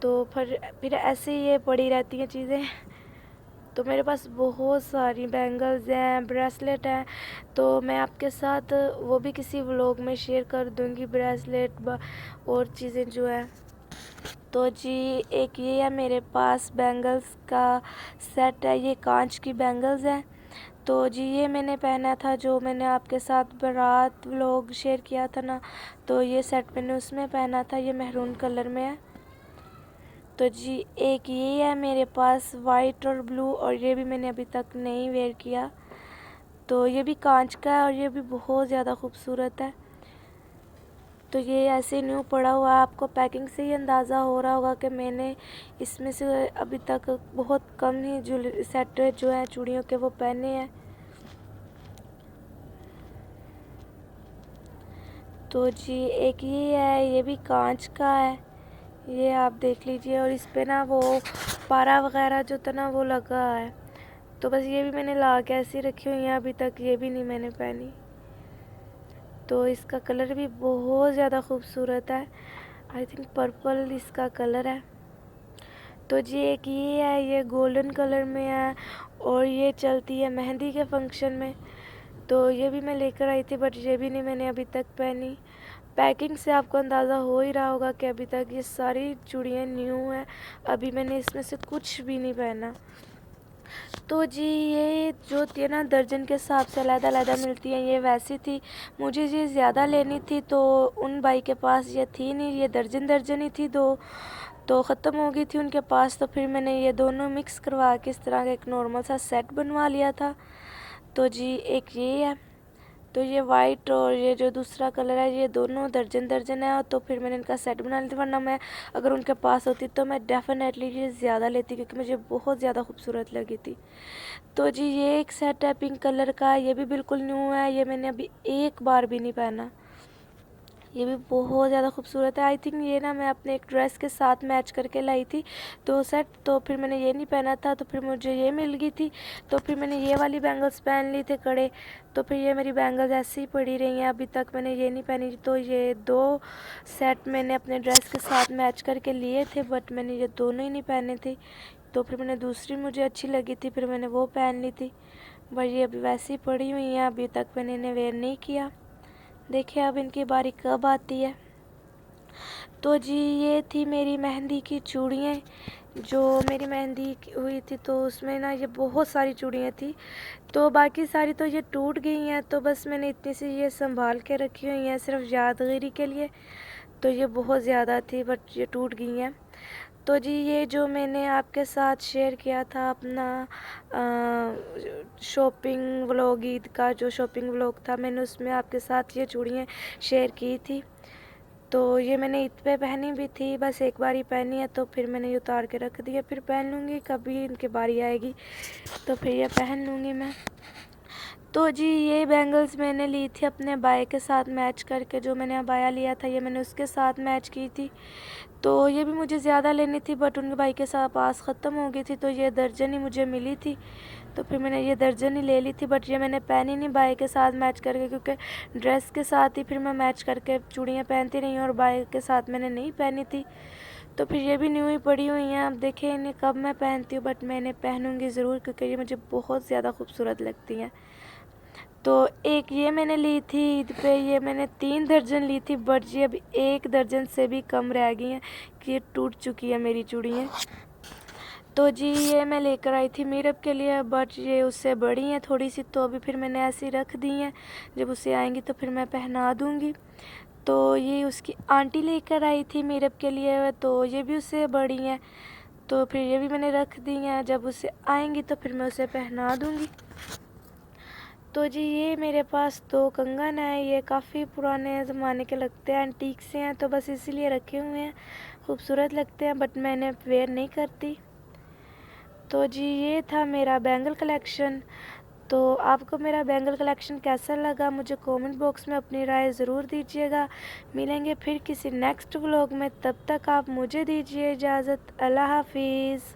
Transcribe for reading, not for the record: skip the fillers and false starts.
تو پھر ایسے ہی یہ پڑی رہتی ہیں چیزیں. تو میرے پاس بہت ساری بینگلز ہیں، بریسلیٹ ہیں، تو میں آپ کے ساتھ وہ بھی کسی ولوگ میں شیئر کر دوں گی، بریسلیٹ اور چیزیں جو ہیں. تو جی ایک یہ ہے میرے پاس بینگلز کا سیٹ ہے، یہ کانچ کی بینگلز ہیں. تو جی یہ میں نے پہنا تھا جو میں نے آپ کے ساتھ بارات ولوگ شیئر کیا تھا نا، تو یہ سیٹ میں نے اس میں پہنا تھا، یہ میرون کلر میں ہے. تو جی ایک یہ ہے میرے پاس وائٹ اور بلو، اور یہ بھی میں نے ابھی تک نہیں ویئر کیا. تو یہ بھی کانچ کا ہے اور یہ بھی بہت زیادہ خوبصورت ہے. تو یہ ایسے نیو پڑا ہوا ہے. آپ کو پیکنگ سے ہی اندازہ ہو رہا ہوگا کہ میں نے اس میں سے ابھی تک بہت کم ہی سیٹ جو ہیں چوڑیوں کے وہ پہنے ہیں. تو جی ایک یہ ہے، یہ بھی کانچ کا ہے، یہ آپ دیکھ لیجئے، اور اس پہ نا وہ پارا وغیرہ جو تھا نا وہ لگا ہے. تو بس یہ بھی میں نے لا کے ایسی رکھی ہوئی ہیں، ابھی تک یہ بھی نہیں میں نے پہنی. تو اس کا کلر بھی بہت زیادہ خوبصورت ہے، آئی تھنک پرپل اس کا کلر ہے. تو جی ایک یہ ہے، یہ گولڈن کلر میں ہے اور یہ چلتی ہے مہندی کے فنکشن میں. تو یہ بھی میں لے کر آئی تھی، بٹ یہ بھی نہیں میں نے ابھی تک پہنی. پیکنگ سے آپ کو اندازہ ہو ہی رہا ہوگا کہ ابھی تک یہ ساری چوڑیاں نیو ہیں، ابھی میں نے اس میں سے کچھ بھی نہیں پہنا. تو جی یہ جو ہوتی ہے نا درجن کے حساب سے علیحدہ علیحدہ ملتی ہیں، یہ ویسی تھی. مجھے یہ زیادہ لینی تھی تو ان بھائی کے پاس یہ تھی نہیں، یہ درجن ہی تھی دو، تو ختم ہو گئی تھی ان کے پاس. تو پھر میں نے یہ دونوں مکس کروا کے اس طرح کا ایک نارمل سا سیٹ بنوا لیا تھا. تو جی ایک یہ ہے، تو یہ وائٹ اور یہ جو دوسرا کلر ہے یہ دونوں درجن ہے. تو پھر میں نے ان کا سیٹ بنا لیا تھا، ورنہ میں اگر ان کے پاس ہوتی تو میں ڈیفینیٹلی یہ زیادہ لیتی کیونکہ مجھے بہت زیادہ خوبصورت لگی تھی. تو جی یہ ایک سیٹ ہے پنک کلر کا، یہ بھی بالکل نیو ہے، یہ میں نے ابھی ایک بار بھی نہیں پہنا. یہ بھی بہت زیادہ خوبصورت ہے. آئی تھنک یہ نا میں اپنے ایک ڈریس کے ساتھ میچ کر کے لائی تھی دو سیٹ. تو پھر میں نے یہ نہیں پہنا تھا، تو پھر مجھے یہ مل گئی تھی، تو پھر میں نے یہ والی بینگلز پہن لی تھے کڑے. تو پھر یہ میری بینگلز ایسے ہی پڑی رہی ہیں، ابھی تک میں نے یہ نہیں پہنی. تو یہ دو سیٹ میں نے اپنے ڈریس کے ساتھ میچ کر کے لیے تھے، بٹ میں نے یہ دونوں ہی نہیں پہنے تھے. تو پھر میں نے دوسری مجھے اچھی لگی تھی، پھر میں نے وہ پہن لی تھی. بٹ یہ ابھی ویسے ہی پڑی ہوئی ہیں، ابھی تک میں نے انہیں ویئر نہیں کیا. دیکھیں اب ان کی باری کب آتی ہے. تو جی یہ تھی میری مہندی کی چوڑیاں، جو میری مہندی ہوئی تھی تو اس میں نا یہ بہت ساری چوڑیاں تھیں. تو باقی ساری تو یہ ٹوٹ گئی ہیں، تو بس میں نے اتنی سی یہ سنبھال کے رکھی ہوئی ہیں صرف یادگاری کے لیے. تو یہ بہت زیادہ تھی بٹ یہ ٹوٹ گئی ہیں. تو جی یہ جو میں نے آپ کے ساتھ شیئر کیا تھا اپنا شاپنگ ولوگ، عید کا جو شاپنگ ولوگ تھا، میں نے اس میں آپ کے ساتھ یہ چوڑیاں شیئر کی تھی. تو یہ میں نے عید پہ پہنی بھی تھی، بس ایک بار ہی پہنی ہے، تو پھر میں نے یہ اتار کے رکھ دیا. پھر پہن لوں گی کبھی ان کی باری آئے گی تو پھر یہ پہن لوں گی میں. تو جی یہ بینگلز میں نے لی تھی اپنے بھائی کے ساتھ میچ کر کے، جو میں نے ابایا لیا تھا یہ میں نے اس کے ساتھ میچ کی تھی. تو یہ بھی مجھے زیادہ لینی تھی بٹ ان کے بھائی کے ساتھ پاس ختم ہو گئی تھی، تو یہ درجن ہی مجھے ملی تھی. تو پھر میں نے یہ درجن ہی لے لی تھی، بٹ یہ میں نے پہنی نہیں بھائی کے ساتھ میچ کر کے، کیونکہ ڈریس کے ساتھ ہی پھر میں میچ کر کے چوڑیاں پہنتی رہی ہوں اور بھائی کے ساتھ میں نے نہیں پہنی تھی. تو پھر یہ بھی نیو ہی پڑی ہوئی ہیں. اب دیکھیں انہیں کب میں پہنتی ہوں، بٹ میں انہیں پہنوں گی ضرور کیونکہ یہ مجھے بہت زیادہ خوبصورت لگتی ہیں. تو ایک یہ میں نے لی تھی عید پہ، یہ میں نے 3 درجن لی تھی، بٹ یہ اب 1 درجن سے بھی کم رہ گئی ہیں کہ یہ ٹوٹ چکی ہے میری چوڑیاں. تو جی یہ میں لے کر آئی تھی میرب کے لیے، بٹ یہ اس سے بڑی ہیں تھوڑی سی، تو ابھی پھر میں نے ایسی رکھ دی ہیں، جب اسے آئیں گی تو پھر میں پہنا دوں گی. تو یہ اس کی آنٹی لے کر آئی تھی میرب کے لیے، تو یہ بھی اس سے بڑی ہیں، تو پھر یہ بھی میں نے رکھ دی ہیں، جب اسے آئیں گی تو پھر میں اسے پہنا دوں گی. تو جی یہ میرے پاس 2 کنگن ہیں، یہ کافی پرانے زمانے کے لگتے ہیں، اینٹیک سے ہیں، تو بس اسی لیے رکھے ہوئے ہیں، خوبصورت لگتے ہیں بٹ میں انہیں ویئر نہیں کرتی. تو جی یہ تھا میرا بینگل کلیکشن. تو آپ کو میرا بینگل کلیکشن کیسا لگا مجھے کومنٹ باکس میں اپنی رائے ضرور دیجیے گا. ملیں گے پھر کسی نیکسٹ ولاگ میں، تب تک آپ مجھے دیجیے اجازت. اللہ حافظ.